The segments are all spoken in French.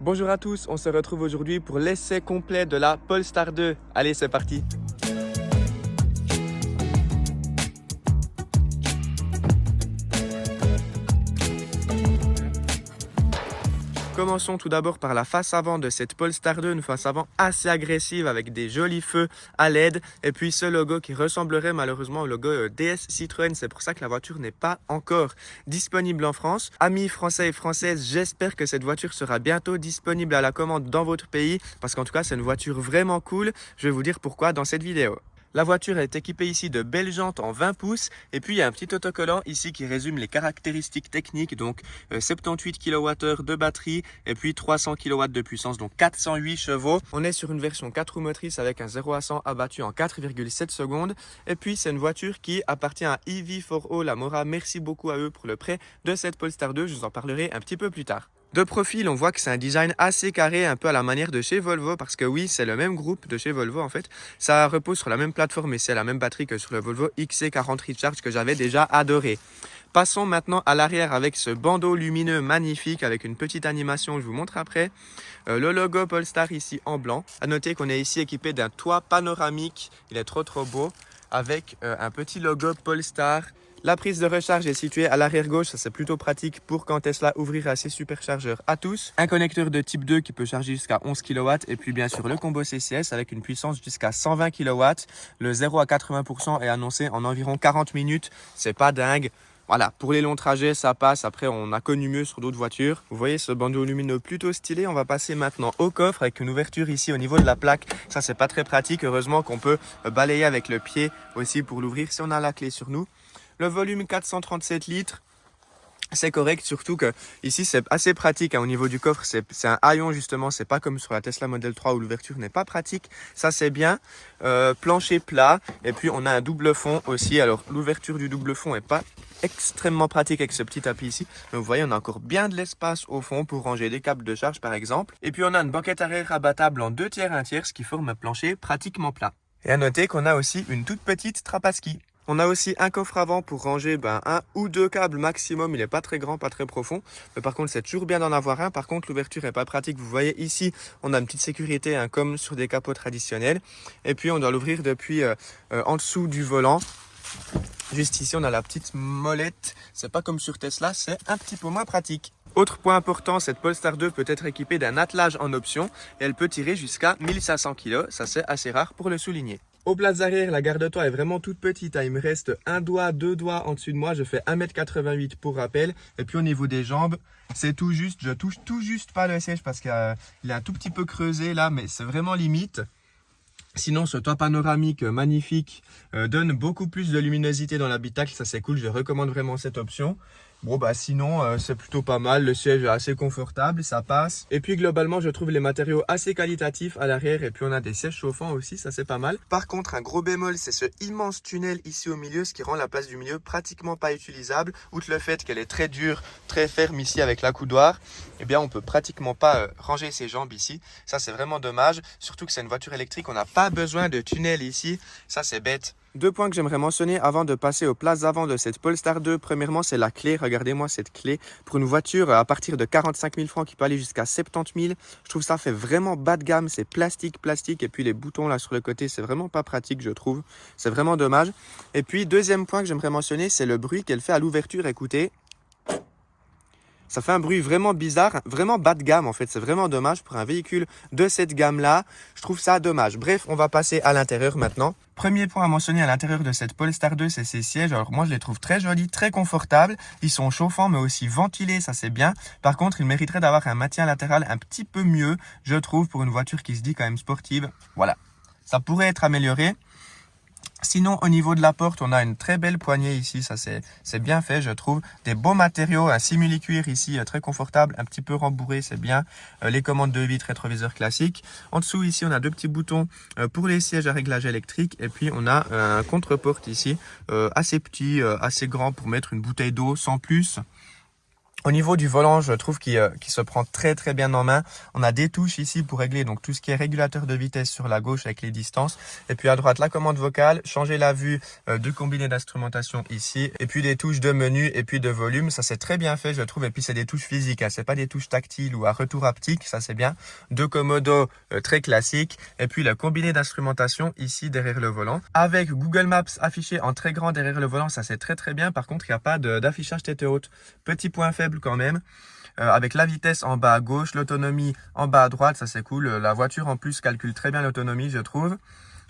Bonjour à tous, on se retrouve aujourd'hui pour l'essai complet de la Polestar 2. Allez, c'est parti! Commençons tout d'abord par la face avant de cette Polestar 2, une face avant assez agressive avec des jolis feux à LED et puis ce logo qui ressemblerait malheureusement au logo DS Citroën. C'est pour ça que la voiture n'est pas encore disponible en France. Amis français et françaises, j'espère que cette voiture sera bientôt disponible à la commande dans votre pays parce qu'en tout cas c'est une voiture vraiment cool. Je vais vous dire pourquoi dans cette vidéo. La voiture est équipée ici de belles jantes en 20 pouces et puis il y a un petit autocollant ici qui résume les caractéristiques techniques, donc 78 kWh de batterie et puis 300 kW de puissance, donc 408 chevaux. On est sur une version 4 roues motrices avec un 0 à 100 abattu en 4,7 secondes et puis c'est une voiture qui appartient à EV4O Lamora. Merci beaucoup à eux pour le prêt de cette Polestar 2, je vous en parlerai un petit peu plus tard. De profil, on voit que c'est un design assez carré, un peu à la manière de chez Volvo, parce que oui, c'est le même groupe de chez Volvo en fait. Ça repose sur la même plateforme et c'est la même batterie que sur le Volvo XC40 Recharge que j'avais déjà adoré. Passons maintenant à l'arrière avec ce bandeau lumineux magnifique avec une petite animation, je vous montre après. Le logo Polestar ici en blanc. À noter qu'on est ici équipé d'un toit panoramique, il est trop beau, avec un petit logo Polestar. La prise de recharge est située à l'arrière gauche, ça c'est plutôt pratique pour quand Tesla ouvrira ses superchargeurs à tous. Un connecteur de type 2 qui peut charger jusqu'à 11 kW et puis bien sûr le combo CCS avec une puissance jusqu'à 120 kW. Le 0 à 80% est annoncé en environ 40 minutes, c'est pas dingue. Voilà, pour les longs trajets, ça passe. Après, on a connu mieux sur d'autres voitures. Vous voyez ce bandeau lumineux plutôt stylé. On va passer maintenant au coffre avec une ouverture ici au niveau de la plaque. Ça, c'est pas très pratique. Heureusement qu'on peut balayer avec le pied aussi pour l'ouvrir si on a la clé sur nous. Le volume 437 litres. C'est correct, surtout que ici c'est assez pratique hein, au niveau du coffre, c'est un haillon justement, c'est pas comme sur la Tesla Model 3 où l'ouverture n'est pas pratique, ça c'est bien. Plancher plat et puis on a un double fond aussi, alors l'ouverture du double fond est pas extrêmement pratique avec ce petit tapis ici, mais vous voyez on a encore bien de l'espace au fond pour ranger des câbles de charge par exemple. Et puis on a une banquette arrière rabattable en 2 tiers 1 tiers, ce qui forme un plancher pratiquement plat. Et à noter qu'on a aussi une toute petite trappe à ski. On a aussi un coffre avant pour ranger un ou deux câbles maximum. Il n'est pas très grand, pas très profond. Mais par contre, c'est toujours bien d'en avoir un. Par contre, l'ouverture n'est pas pratique. Vous voyez ici, on a une petite sécurité hein, comme sur des capots traditionnels. Et puis, on doit l'ouvrir depuis en dessous du volant. Juste ici, on a la petite molette. C'est pas comme sur Tesla, c'est un petit peu moins pratique. Autre point important, cette Polestar 2 peut être équipée d'un attelage en option et elle peut tirer jusqu'à 1500 kg. Ça, c'est assez rare pour le souligner. Aux places arrière, la garde-toit est vraiment toute petite. Il me reste un doigt, deux doigts en dessus de moi. Je fais 1,88 m pour rappel. Et puis au niveau des jambes, c'est tout juste. Je touche tout juste pas le siège parce qu'il est un tout petit peu creusé là, mais c'est vraiment limite. Sinon, ce toit panoramique magnifique donne beaucoup plus de luminosité dans l'habitacle. Ça, c'est cool. Je recommande vraiment cette option. Bon, sinon, c'est plutôt pas mal. Le siège est assez confortable, ça passe. Et puis, globalement, je trouve les matériaux assez qualitatifs à l'arrière. Et puis, on a des sièges chauffants aussi, ça, c'est pas mal. Par contre, un gros bémol, c'est ce immense tunnel ici au milieu, ce qui rend la place du milieu pratiquement pas utilisable. Outre le fait qu'elle est très dure, très ferme ici avec l'accoudoir, eh bien, on peut pratiquement pas ranger ses jambes ici. Ça, c'est vraiment dommage. Surtout que c'est une voiture électrique, on n'a pas besoin de tunnel ici. Ça, c'est bête. Deux points que j'aimerais mentionner avant de passer aux places avant de cette Polestar 2. Premièrement, c'est la clé. Regardez-moi cette clé. Pour une voiture à partir de 45 000 francs qui peut aller jusqu'à 70 000, je trouve ça fait vraiment bas de gamme. C'est plastique. Et puis les boutons là sur le côté, c'est vraiment pas pratique, je trouve. C'est vraiment dommage. Et puis, deuxième point que j'aimerais mentionner, c'est le bruit qu'elle fait à l'ouverture. Écoutez. Ça fait un bruit vraiment bizarre, vraiment bas de gamme en fait. C'est vraiment dommage pour un véhicule de cette gamme-là. Je trouve ça dommage. Bref, on va passer à l'intérieur maintenant. Premier point à mentionner à l'intérieur de cette Polestar 2, c'est ses sièges. Alors moi, je les trouve très jolis, très confortables. Ils sont chauffants, mais aussi ventilés, ça c'est bien. Par contre, ils mériteraient d'avoir un maintien latéral un petit peu mieux, je trouve, pour une voiture qui se dit quand même sportive. Voilà, ça pourrait être amélioré. Sinon, au niveau de la porte, on a une très belle poignée ici. Ça, c'est bien fait, je trouve. Des beaux matériaux, un simili-cuir ici, très confortable, un petit peu rembourré, c'est bien. Les commandes de vitres, rétroviseur classique. En dessous, ici, on a deux petits boutons pour les sièges à réglage électrique. Et puis, on a un contre-porte ici, assez petit, assez grand pour mettre une bouteille d'eau sans plus. Au niveau du volant, je trouve qu'il se prend très très bien en main. On a des touches ici pour régler donc tout ce qui est régulateur de vitesse sur la gauche avec les distances. Et puis à droite, la commande vocale, changer la vue de combiné d'instrumentation ici. Et puis des touches de menu et puis de volume. Ça c'est très bien fait, je trouve. Et puis c'est des touches physiques, hein. C'est pas des touches tactiles ou à retour haptique. Ça c'est bien. Deux commodos très classiques. Et puis le combiné d'instrumentation ici derrière le volant. Avec Google Maps affiché en très grand derrière le volant, ça c'est très très bien. Par contre, il n'y a pas d'affichage tête haute. Petit point faible quand même, avec la vitesse en bas à gauche, l'autonomie en bas à droite, ça c'est cool. La voiture en plus calcule très bien l'autonomie, je trouve.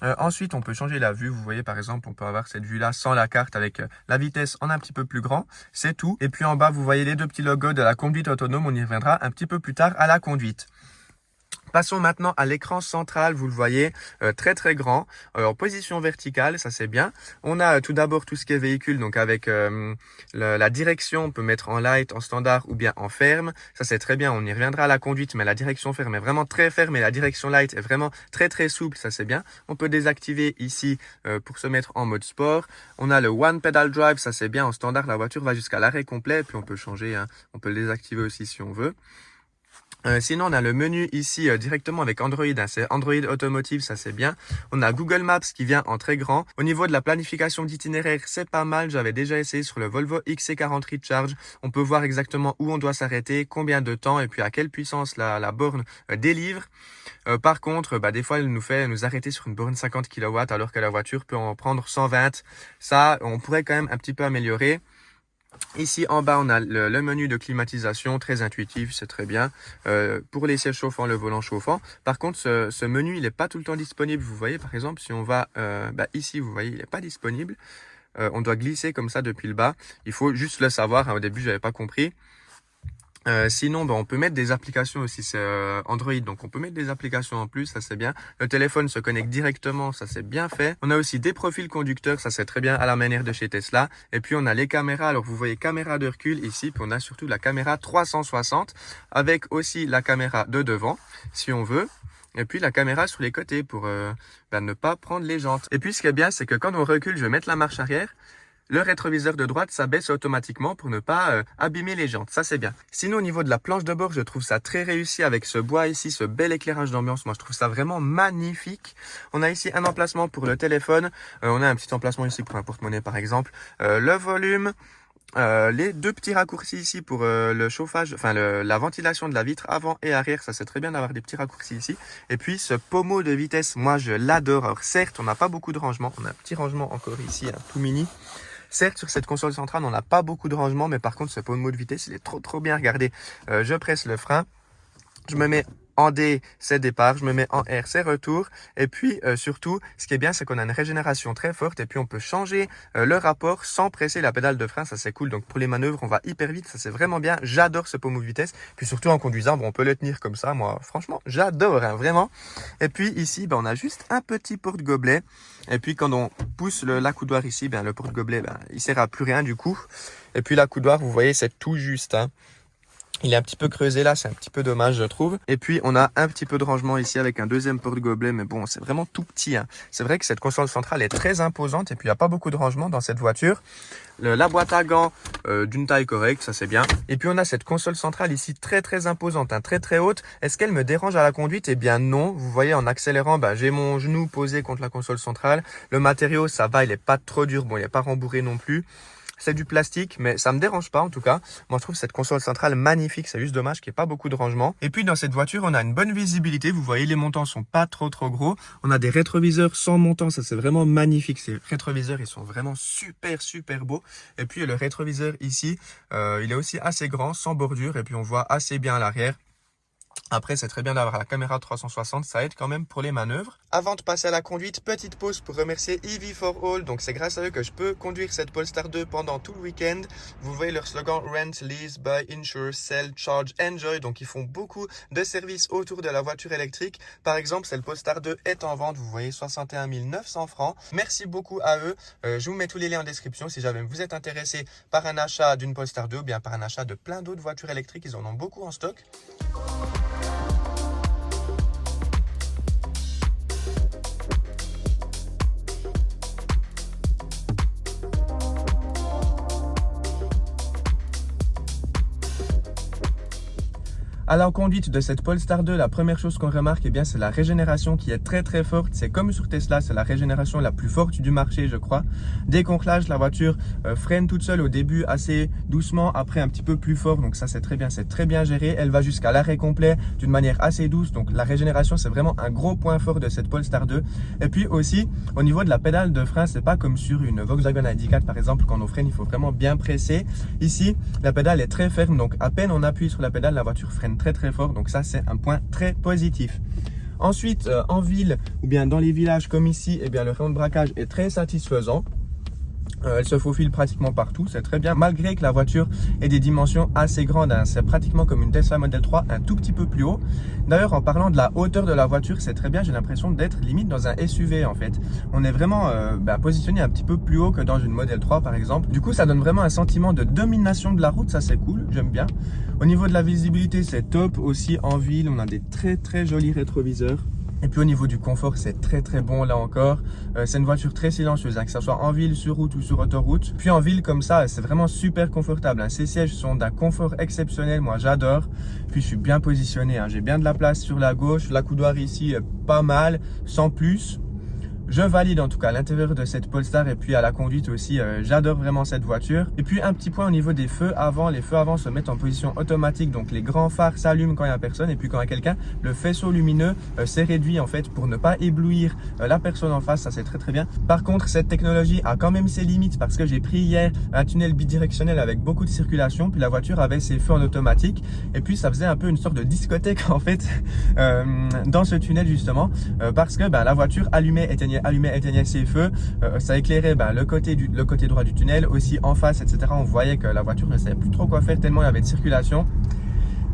Ensuite, on peut changer la vue. Vous voyez, par exemple, on peut avoir cette vue-là sans la carte avec la vitesse en un petit peu plus grand. C'est tout. Et puis en bas, vous voyez les deux petits logos de la conduite autonome. On y reviendra un petit peu plus tard à la conduite. Passons maintenant à l'écran central, vous le voyez, très très grand, en position verticale, ça c'est bien. On a tout d'abord tout ce qui est véhicule, donc avec la direction, on peut mettre en light, en standard ou bien en ferme. Ça c'est très bien, on y reviendra à la conduite, mais la direction ferme est vraiment très ferme et la direction light est vraiment très très souple, ça c'est bien. On peut désactiver ici pour se mettre en mode sport. On a le One Pedal Drive, ça c'est bien, en standard la voiture va jusqu'à l'arrêt complet, puis on peut changer, hein, on peut le désactiver aussi si on veut. Sinon, on a le menu ici directement avec Android, hein, c'est Android Automotive, ça c'est bien. On a Google Maps qui vient en très grand. Au niveau de la planification d'itinéraire, c'est pas mal. J'avais déjà essayé sur le Volvo XC40 Recharge. On peut voir exactement où on doit s'arrêter, combien de temps et puis à quelle puissance la borne délivre. Par contre, des fois, elle nous fait nous arrêter sur une borne 50 kW alors que la voiture peut en prendre 120. Ça, on pourrait quand même un petit peu améliorer. Ici en bas, on a le menu de climatisation, très intuitif, c'est très bien. Pour les sièges chauffants, le volant chauffant. Par contre, ce menu, il n'est pas tout le temps disponible. Vous voyez, par exemple, si on va ici, vous voyez, il n'est pas disponible. On doit glisser comme ça depuis le bas. Il faut juste le savoir, hein. Au début, je n'avais pas compris. Sinon, on peut mettre des applications aussi, c'est Android, donc on peut mettre des applications en plus, ça c'est bien. Le téléphone se connecte directement, ça c'est bien fait. On a aussi des profils conducteurs, ça c'est très bien à la manière de chez Tesla. Et puis on a les caméras, alors vous voyez caméra de recul ici, puis on a surtout la caméra 360, avec aussi la caméra de devant, si on veut. Et puis la caméra sur les côtés pour ne pas prendre les jantes. Et puis ce qui est bien, c'est que quand on recule, je vais mettre la marche arrière. Le rétroviseur de droite s'abaisse automatiquement pour ne pas abîmer les jantes. Ça, c'est bien. Sinon, au niveau de la planche de bord, je trouve ça très réussi avec ce bois ici, ce bel éclairage d'ambiance. Moi, je trouve ça vraiment magnifique. On a ici un emplacement pour le téléphone. On a un petit emplacement ici pour un porte-monnaie, par exemple. Le volume. Les deux petits raccourcis ici pour le chauffage, enfin la ventilation de la vitre avant et arrière, ça c'est très bien d'avoir des petits raccourcis ici. Et puis ce pommeau de vitesse, moi je l'adore. Alors certes, on n'a pas beaucoup de rangement, on a un petit rangement encore ici, un tout mini. Certes, sur cette console centrale, on n'a pas beaucoup de rangement, mais par contre, ce pommeau de vitesse, il est trop bien. Regardez, je presse le frein, je me mets en D, c'est départ, je me mets en R, c'est retour. Et puis surtout, ce qui est bien, c'est qu'on a une régénération très forte et puis on peut changer le rapport sans presser la pédale de frein, ça c'est cool. Donc pour les manœuvres, on va hyper vite, ça c'est vraiment bien. J'adore ce pommeau de vitesse. Puis surtout en conduisant, on peut le tenir comme ça. Moi, franchement, j'adore, hein, vraiment. Et puis ici, on a juste un petit porte-gobelet. Et puis quand on pousse l'accoudoir ici, le porte-gobelet, il sert à plus rien du coup. Et puis l'accoudoir, vous voyez, c'est tout juste, hein. Il est un petit peu creusé là, c'est un petit peu dommage je trouve. Et puis on a un petit peu de rangement ici avec un deuxième porte-gobelet, mais bon, c'est vraiment tout petit, hein. C'est vrai que cette console centrale est très imposante et puis il n'y a pas beaucoup de rangement dans cette voiture. La boîte à gants d'une taille correcte, ça c'est bien. Et puis on a cette console centrale ici très imposante, hein, très haute. Est-ce qu'elle me dérange à la conduite? Eh bien non. Vous voyez, en accélérant, j'ai mon genou posé contre la console centrale. Le matériau, ça va, il est pas trop dur. Bon, il n'est pas rembourré non plus. C'est du plastique, mais ça me dérange pas en tout cas. Moi, je trouve cette console centrale magnifique. C'est juste dommage qu'il n'y ait pas beaucoup de rangement. Et puis, dans cette voiture, on a une bonne visibilité. Vous voyez, les montants sont pas trop gros. On a des rétroviseurs sans montant. Ça, c'est vraiment magnifique. Ces rétroviseurs, ils sont vraiment super beaux. Et puis, le rétroviseur ici, il est aussi assez grand, sans bordure. Et puis, on voit assez bien à l'arrière. Après, c'est très bien d'avoir la caméra 360, ça aide quand même pour les manœuvres. Avant de passer à la conduite, petite pause pour remercier EV4All. Donc, c'est grâce à eux que je peux conduire cette Polestar 2 pendant tout le week-end. Vous voyez leur slogan Rent, Lease, Buy, Insure, Sell, Charge, Enjoy. Donc, ils font beaucoup de services autour de la voiture électrique. Par exemple, cette Polestar 2 est en vente. Vous voyez 61 900 francs. Merci beaucoup à eux. Je vous mets tous les liens en description si jamais vous êtes intéressé par un achat d'une Polestar 2 ou bien par un achat de plein d'autres voitures électriques. Ils en ont beaucoup en stock. À la conduite de cette Polestar 2, la première chose qu'on remarque, eh bien, c'est la régénération qui est très très forte. C'est comme sur Tesla, c'est la régénération la plus forte du marché, je crois. Dès qu'on lâche, la voiture freine toute seule au début assez doucement, après un petit peu plus fort. Donc ça, c'est très bien géré. Elle va jusqu'à l'arrêt complet d'une manière assez douce. Donc la régénération, c'est vraiment un gros point fort de cette Polestar 2. Et puis aussi, au niveau de la pédale de frein, c'est pas comme sur une Volkswagen ID4 par exemple, quand on freine, il faut vraiment bien presser. Ici, la pédale est très ferme, donc à peine on appuie sur la pédale, la voiture freine très très fort. Donc ça, c'est un point très positif. Ensuite, en ville ou bien dans les villages comme ici, eh bien, le rayon de braquage est très satisfaisant. Elle se faufile pratiquement partout, c'est très bien, malgré que la voiture ait des dimensions assez grandes, hein. C'est pratiquement comme une Tesla Model 3, un tout petit peu plus haut. D'ailleurs, en parlant de la hauteur de la voiture, c'est très bien, j'ai l'impression d'être limite dans un SUV en fait. On est vraiment positionné un petit peu plus haut que dans une Model 3 par exemple. Du coup, ça donne vraiment un sentiment de domination de la route, ça c'est cool, j'aime bien. Au niveau de la visibilité, c'est top aussi en ville, on a des très jolis rétroviseurs. Et puis au niveau du confort, c'est très bon là encore. C'est une voiture très silencieuse, hein, que ce soit en ville, sur route ou sur autoroute. Puis en ville comme ça, c'est vraiment super confortable, hein. Ces sièges sont d'un confort exceptionnel, moi j'adore. Puis je suis bien positionné, hein. J'ai bien de la place sur la gauche, la coudoir ici pas mal, sans plus. Je valide en tout cas l'intérieur de cette Polestar et puis à la conduite aussi, j'adore vraiment cette voiture. Et puis un petit point au niveau des feux avant, les feux avant se mettent en position automatique, donc les grands phares s'allument quand il n'y a personne et puis quand il y a quelqu'un, le faisceau lumineux s'est réduit en fait pour ne pas éblouir la personne en face, ça c'est très bien. Par contre, cette technologie a quand même ses limites parce que j'ai pris hier un tunnel bidirectionnel avec beaucoup de circulation, puis la voiture avait ses feux en automatique et puis ça faisait un peu une sorte de discothèque en fait dans ce tunnel justement parce que la voiture allumait, éteignait ses feux, ça éclairait le côté droit du tunnel, aussi en face, etc. On voyait que la voiture ne savait plus trop quoi faire tellement il y avait de circulation.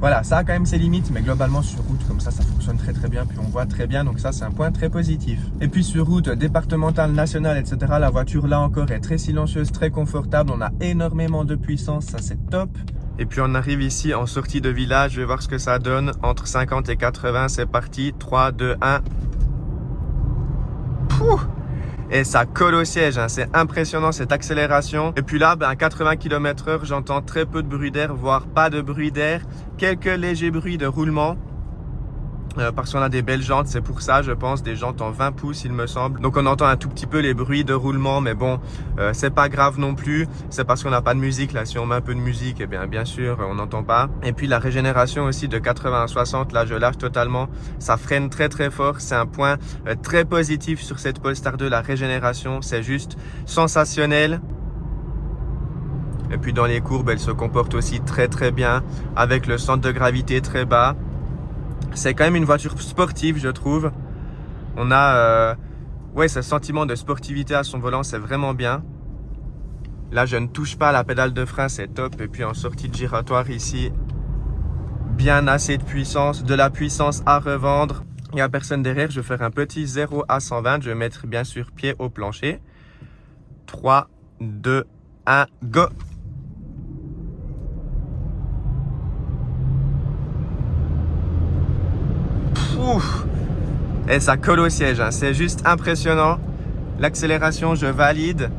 Voilà, ça a quand même ses limites, mais globalement sur route comme ça fonctionne très bien, puis on voit très bien, donc ça c'est un point très positif. Et puis sur route départementale, nationale, etc., la voiture là encore est très silencieuse, très confortable, on a énormément de puissance, ça c'est top. Et puis on arrive ici en sortie de village, je vais voir ce que ça donne, entre 50 et 80, c'est parti, 3, 2, 1... Et ça colle au siège, hein. C'est impressionnant cette accélération. Et puis là, à 80 km/h, j'entends très peu de bruit d'air, voire pas de bruit d'air. Quelques légers bruits de roulement. Parce qu'on a des belles jantes, c'est pour ça je pense, des jantes en 20 pouces il me semble. Donc on entend un tout petit peu les bruits de roulement, mais bon, c'est pas grave non plus. C'est parce qu'on n'a pas de musique là, si on met un peu de musique, eh bien sûr on n'entend pas. Et puis la régénération aussi de 80 à 60, là je lâche totalement, ça freine très fort. C'est un point très positif sur cette Polestar 2, la régénération, c'est juste sensationnel. Et puis dans les courbes, elle se comporte aussi très bien, avec le centre de gravité très bas. C'est quand même une voiture sportive, je trouve. On a ce sentiment de sportivité à son volant, c'est vraiment bien. Là, je ne touche pas à la pédale de frein, c'est top. Et puis en sortie de giratoire ici, bien assez de puissance, de la puissance à revendre. Il n'y a personne derrière, je vais faire un petit 0 à 120. Je vais mettre bien sûr pied au plancher. 3, 2, 1, go! Ouf. Et ça colle au siège, hein. C'est juste impressionnant. L'accélération, je valide.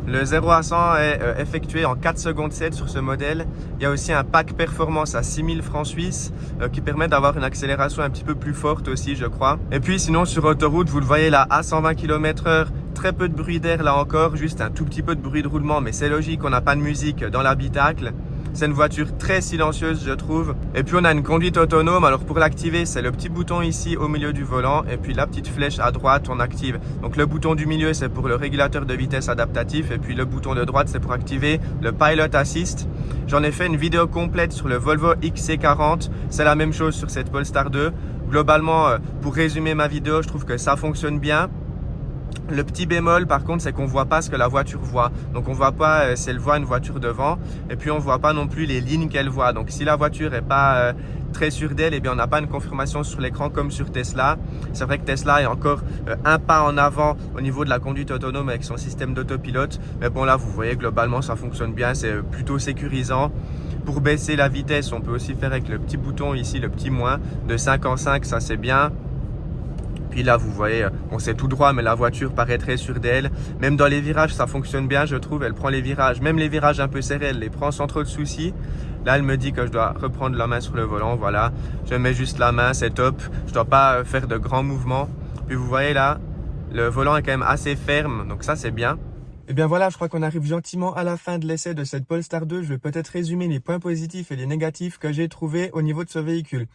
Le 0 à 100 est effectué en 4 secondes 7 sur ce modèle. Il y a aussi un pack performance à 6000 francs suisses qui permet d'avoir une accélération un petit peu plus forte aussi, je crois. Et puis sinon sur autoroute, vous le voyez là, à 120 km/h, très peu de bruit d'air là encore, juste un tout petit peu de bruit de roulement, mais c'est logique, on n'a pas de musique dans l'habitacle. C'est une voiture très silencieuse, je trouve. Et puis on a une conduite autonome. Alors pour l'activer, c'est le petit bouton ici au milieu du volant. Et puis la petite flèche à droite, on active. Donc le bouton du milieu, c'est pour le régulateur de vitesse adaptatif. Et puis le bouton de droite, c'est pour activer le Pilot Assist. J'en ai fait une vidéo complète sur le Volvo XC40. C'est la même chose sur cette Polestar 2. Globalement, pour résumer ma vidéo, je trouve que ça fonctionne bien. Le petit bémol par contre, c'est qu'on voit pas ce que la voiture voit. Donc on voit pas si elle voit une voiture devant, et puis on voit pas non plus les lignes qu'elle voit. Donc si la voiture est pas très sûre d'elle, eh bien on n'a pas une confirmation sur l'écran comme sur Tesla. C'est vrai que Tesla est encore un pas en avant au niveau de la conduite autonome avec son système d'autopilote. Mais bon là, vous voyez globalement ça fonctionne bien, c'est plutôt sécurisant. Pour baisser la vitesse, on peut aussi faire avec le petit bouton ici, le petit moins de 5 en 5, ça c'est bien. Puis là, vous voyez, on c'est tout droit, mais la voiture paraît très sûre d'elle. Même dans les virages, ça fonctionne bien, je trouve. Elle prend les virages, même les virages un peu serrés, elle les prend sans trop de soucis. Là, elle me dit que je dois reprendre la main sur le volant. Voilà, je mets juste la main, c'est top. Je dois pas faire de grands mouvements. Puis vous voyez là, le volant est quand même assez ferme, donc ça c'est bien. Et bien voilà, je crois qu'on arrive gentiment à la fin de l'essai de cette Polestar 2. Je vais peut-être résumer les points positifs et les négatifs que j'ai trouvés au niveau de ce véhicule.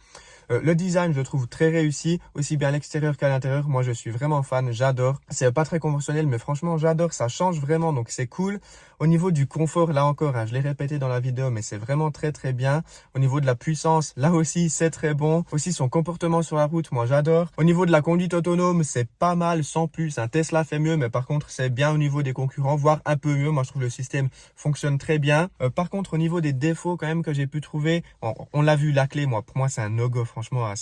Le design, je le trouve très réussi, aussi bien à l'extérieur qu'à l'intérieur. Moi, je suis vraiment fan, j'adore. C'est pas très conventionnel, mais franchement, j'adore. Ça change vraiment, donc c'est cool. Au niveau du confort, là encore, hein, je l'ai répété dans la vidéo, mais c'est vraiment très très bien. Au niveau de la puissance, là aussi, c'est très bon. Aussi, son comportement sur la route, moi, j'adore. Au niveau de la conduite autonome, c'est pas mal, sans plus. Un Tesla fait mieux, mais par contre, c'est bien au niveau des concurrents, voire un peu mieux. Moi, je trouve le système fonctionne très bien. Par contre, au niveau des défauts, quand même, que j'ai pu trouver, on l'a vu, la clé, moi, pour moi, c'est un no-go. Franchement,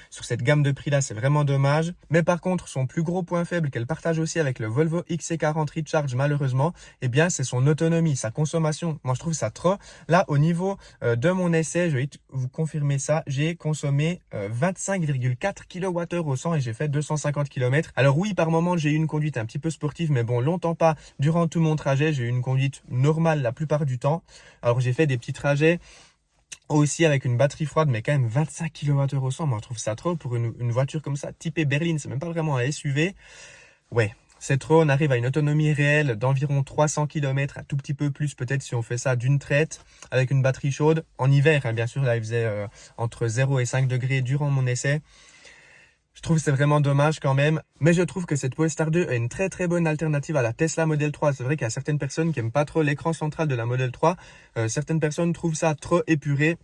sur cette gamme de prix-là, c'est vraiment dommage. Mais par contre, son plus gros point faible qu'elle partage aussi avec le Volvo XC40 Recharge, malheureusement, eh bien, c'est son autonomie, sa consommation. Moi, je trouve ça trop. Là, au niveau de mon essai, je vais vous confirmer ça, j'ai consommé 25,4 kWh au 100 et j'ai fait 250 km. Alors oui, par moment, j'ai eu une conduite un petit peu sportive, mais bon, longtemps pas. Durant tout mon trajet, j'ai eu une conduite normale la plupart du temps. Alors, j'ai fait des petits trajets aussi avec une batterie froide, mais quand même 25 kWh au 100, moi je trouve ça trop pour une voiture comme ça, typée berline, c'est même pas vraiment un SUV. Ouais, c'est trop, on arrive à une autonomie réelle d'environ 300 km, un tout petit peu plus peut-être si on fait ça d'une traite, avec une batterie chaude, en hiver, hein, bien sûr, là il faisait entre 0 et 5 degrés durant mon essai. Je trouve que c'est vraiment dommage quand même, mais je trouve que cette Polestar 2 est une très très bonne alternative à la Tesla Model 3. C'est vrai qu'il y a certaines personnes qui n'aiment pas trop l'écran central de la Model 3. Certaines personnes trouvent ça trop épuré.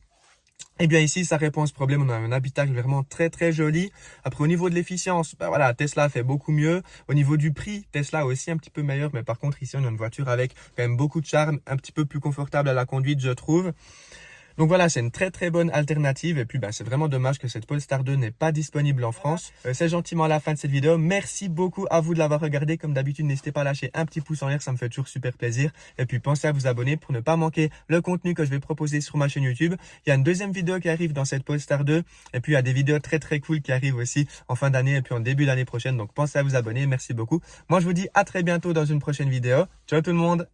Et bien ici, ça répond à ce problème. On a un habitacle vraiment très très joli. Après, au niveau de l'efficience, ben voilà, Tesla fait beaucoup mieux. Au niveau du prix, Tesla aussi un petit peu meilleur. Mais par contre, ici, on a une voiture avec quand même beaucoup de charme, un petit peu plus confortable à la conduite, je trouve. Donc voilà, c'est une très très bonne alternative et puis c'est vraiment dommage que cette Polestar 2 n'est pas disponible en France. C'est gentiment la fin de cette vidéo. Merci beaucoup à vous de l'avoir regardé. Comme d'habitude, n'hésitez pas à lâcher un petit pouce en l'air, ça me fait toujours super plaisir. Et puis pensez à vous abonner pour ne pas manquer le contenu que je vais proposer sur ma chaîne YouTube. Il y a une deuxième vidéo qui arrive dans cette Polestar 2 et puis il y a des vidéos très très cool qui arrivent aussi en fin d'année et puis en début d'année prochaine. Donc pensez à vous abonner, merci beaucoup. Moi je vous dis à très bientôt dans une prochaine vidéo. Ciao tout le monde!